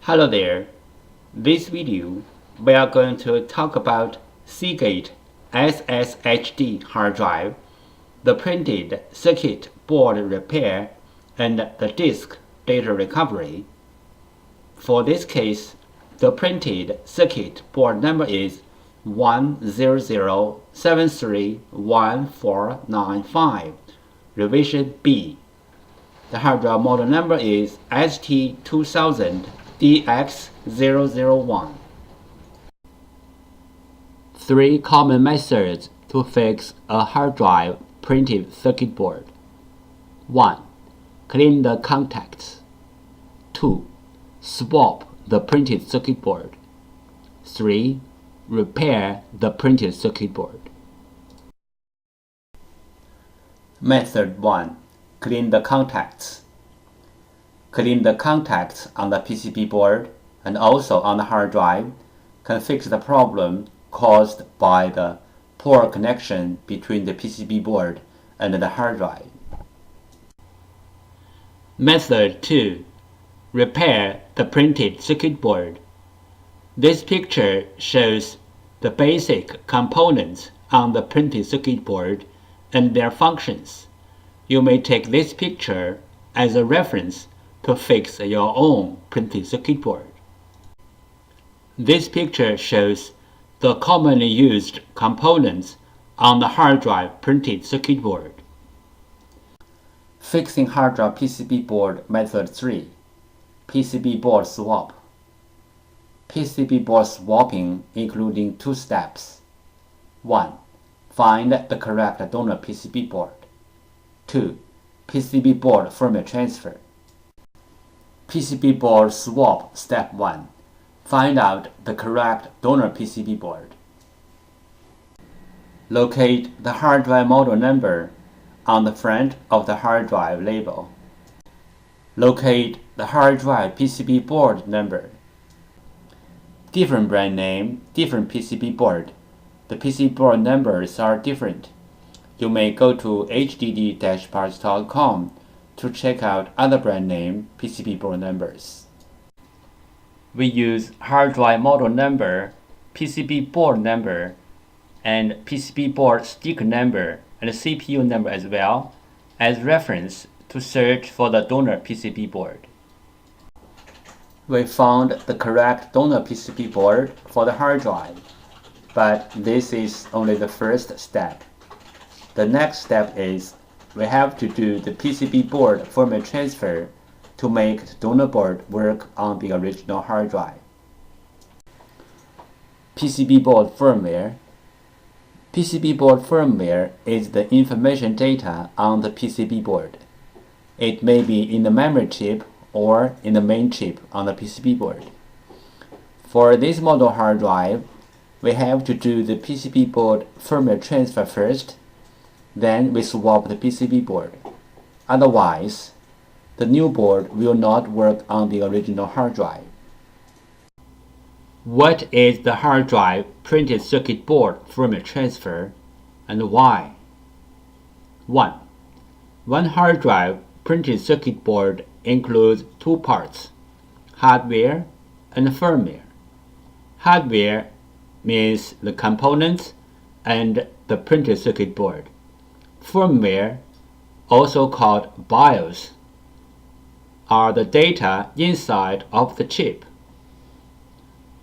Hello there. This video we are going to talk about Seagate SSHD hard drive, the printed circuit board repair, and the disk data recovery. For this case, the printed circuit board number is 100731495, revision B. The hard drive model number is ST2000DX001. Three common methods to fix a hard drive printed circuit board. 1. Clean the contacts. 2. Swap the printed circuit board. 3. Repair the printed circuit board. Method 1. Clean the contacts. Clean the contacts on the PCB board and also on the hard drive can fix the problem caused by the poor connection between the PCB board and the hard drive. Method 2. Repair the printed circuit board. This picture shows the basic components on the printed circuit board and their functions. You may take this picture as a reference to fix your own printed circuit board. This picture shows the commonly used components on the hard drive printed circuit board. Fixing hard drive PCB board method 3. PCB board swap. PCB board swapping including two steps. 1. Find the correct donor PCB board. 2. PCB board firmware transfer. PCB board swap step 1. Find out the correct donor PCB board. Locate the hard drive model number on the front of the hard drive label. Locate the hard drive PCB board number. Different brand name, different PCB board. The PCB board numbers are different. You may go to hddparts.com to check out other brand name PCB board numbers. We use hard drive model number, PCB board number, and PCB board sticker number and CPU number as well as reference to search for the donor PCB board. We found the correct donor PCB board for the hard drive, but this is only the first step. The next step is we have to do the PCB board firmware transfer to make the donor board work on the original hard drive. PCB board firmware. PCB board firmware is the information data on the PCB board. It may be in the memory chip or in the main chip on the PCB board. For this model hard drive, we have to do the PCB board firmware transfer first, then we swap the PCB board. Otherwise, the new board will not work on the original hard drive. What is the hard drive printed circuit board firmware transfer and why? 1. One hard drive printed circuit board includes two parts, hardware and firmware. Hardware means the components and the printed circuit board. Firmware, also called BIOS, are the data inside of the chip.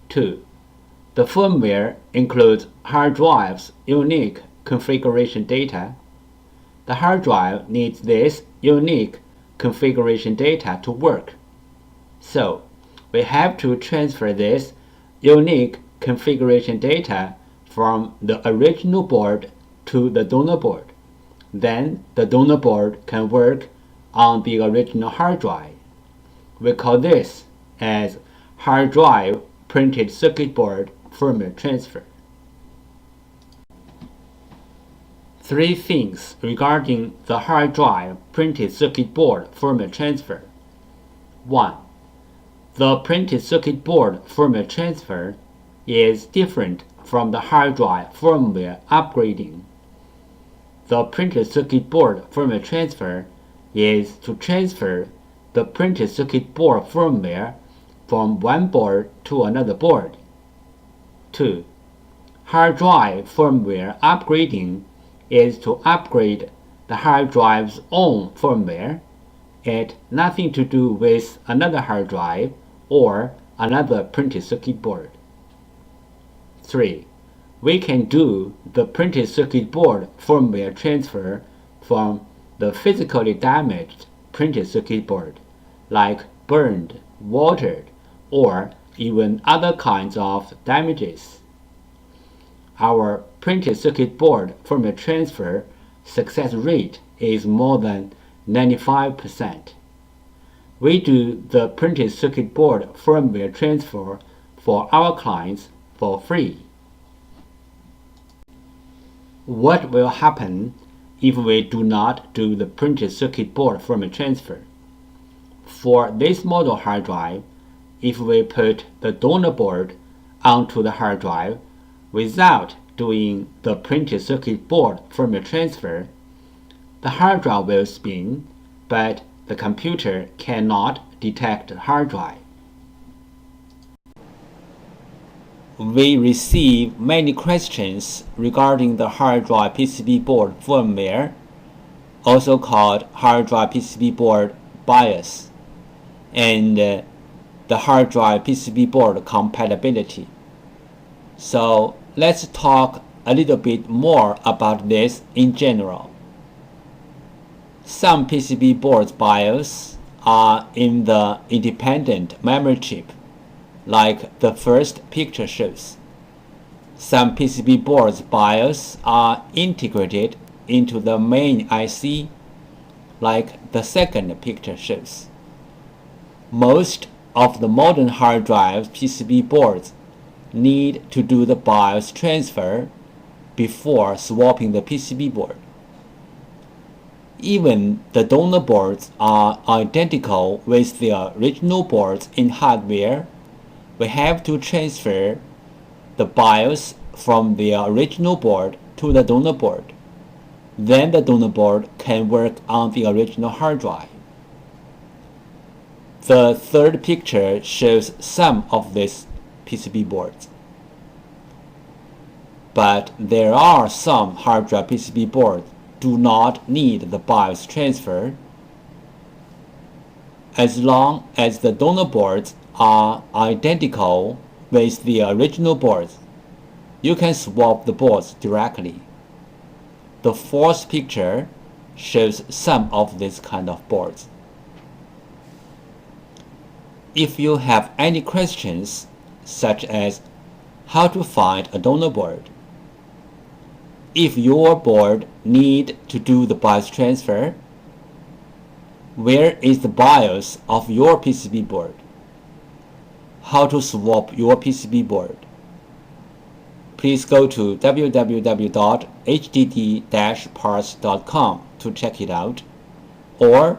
2. The firmware includes hard drive's unique configuration data. The hard drive needs this unique configuration data to work. So, we have to transfer this unique configuration data from the original board to the donor board. Then the donor board can work on the original hard drive. We call this as hard drive printed circuit board firmware transfer. 3 things regarding the hard drive printed circuit board firmware transfer. 1. The printed circuit board firmware transfer is different from the hard drive firmware upgrading. The printed circuit board firmware transfer is to transfer the printed circuit board firmware from one board to another board. 2. Hard drive firmware upgrading is to upgrade the hard drive's own firmware. It has nothing to do with another hard drive or another printed circuit board. 3. We can do the printed circuit board firmware transfer from the physically damaged printed circuit board, like burned, watered, or even other kinds of damages. Our printed circuit board firmware transfer success rate is more than 95%. We do the printed circuit board firmware transfer for our clients for free. What will happen if we do not do the printed circuit board firmware transfer? For this model hard drive, if we put the donor board onto the hard drive without doing the printed circuit board firmware transfer, the hard drive will spin, but the computer cannot detect the hard drive. We receive many questions regarding the hard drive PCB board firmware, also called hard drive PCB board BIOS, and the hard drive PCB board compatibility. So let's talk a little bit more about this in general. Some PCB boards BIOS are in the independent memory chip, like the first picture shows. Some PCB boards BIOS are integrated into the main IC, like the second picture shows. Most of the modern hard drive PCB boards need to do the BIOS transfer before swapping the PCB board. Even the donor boards are identical with the original boards in hardware. We have to transfer the BIOS from the original board to the donor board. Then the donor board can work on the original hard drive. The third picture shows some of these PCB boards. But there are some hard drive PCB boards do not need the BIOS transfer. As long as the donor boards are identical with the original boards, you can swap the boards directly. The fourth picture shows some of these kind of boards. If you have any questions, such as how to find a donor board, if your board needs to do the BIOS transfer, where is the BIOS of your PCB board? How to swap your PCB board? Please go to www.hddparts.com to check it out, or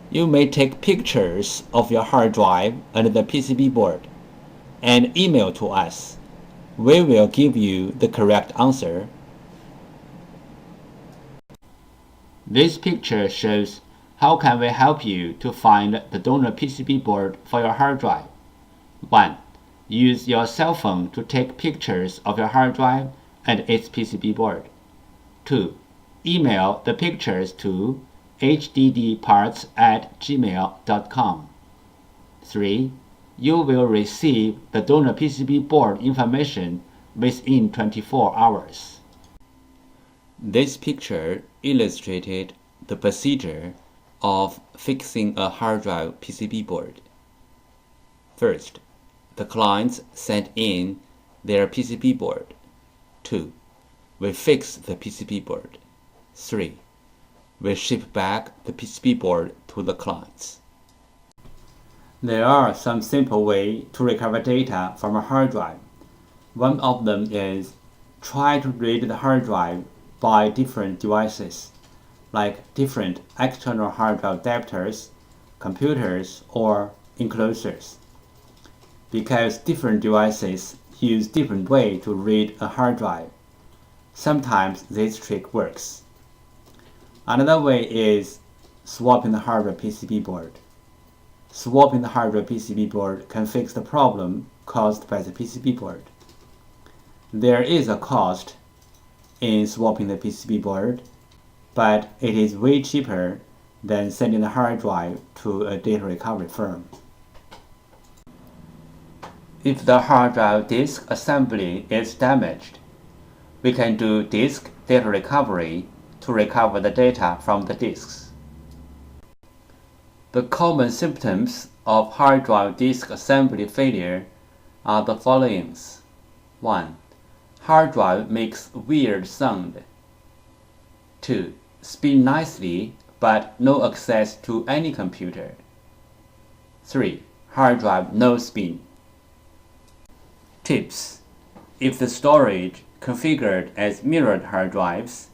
you may take pictures of your hard drive and the PCB board and email to us. We will give you the correct answer. This picture shows how can we help you to find the donor PCB board for your hard drive. 1. Use your cell phone to take pictures of your hard drive and its PCB board. 2. Email the pictures to hddparts@gmail.com. 3. You will receive the donor PCB board information within 24 hours. This picture illustrated the procedure of fixing a hard drive PCB board. First, the clients sent in their PCB board. 2. We fix the PCB board. 3. We ship back the PCB board to the clients. There are some simple ways to recover data from a hard drive. One of them is try to read the hard drive by different devices, like different external hard drive adapters, computers, or enclosures. Because different devices use different ways to read a hard drive, sometimes this trick works. Another way is swapping the hardware PCB board. Swapping the hard drive PCB board can fix the problem caused by the PCB board. There is a cost in swapping the PCB board, but it is way cheaper than sending the hard drive to a data recovery firm. If the hard drive disk assembly is damaged, we can do disk data recovery to recover the data from the disks. The common symptoms of hard drive disk assembly failure are the following. 1. Hard drive makes weird sound. 2. Spin nicely but no access to any computer. 3. Hard drive no spin. Tips: if the storage configured as mirrored hard drives,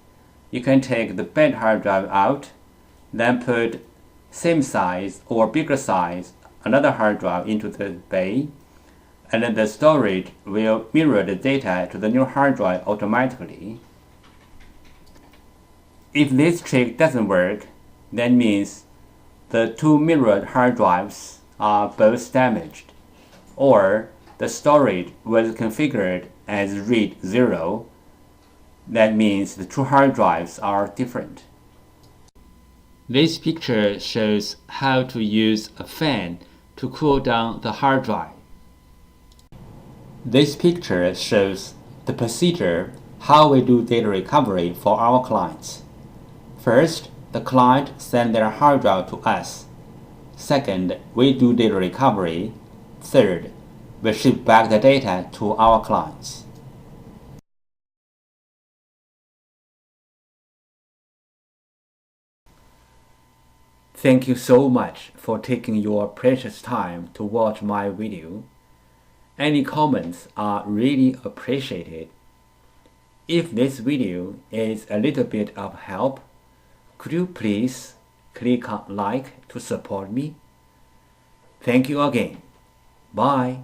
you can take the bad hard drive out, then put same size or bigger size another hard drive into the bay, and then the storage will mirror the data to the new hard drive automatically. If this trick doesn't work, that means the two mirrored hard drives are both damaged, or the storage was configured as read 0. That means the two hard drives are different. This picture shows how to use a fan to cool down the hard drive. This picture shows the procedure how we do data recovery for our clients. First, the client sends their hard drive to us. Second, we do data recovery. Third, we ship back the data to our clients. Thank you so much for taking your precious time to watch my video. Any comments are really appreciated. If this video is a little bit of help, could you please click on like to support me? Thank you again. Bye.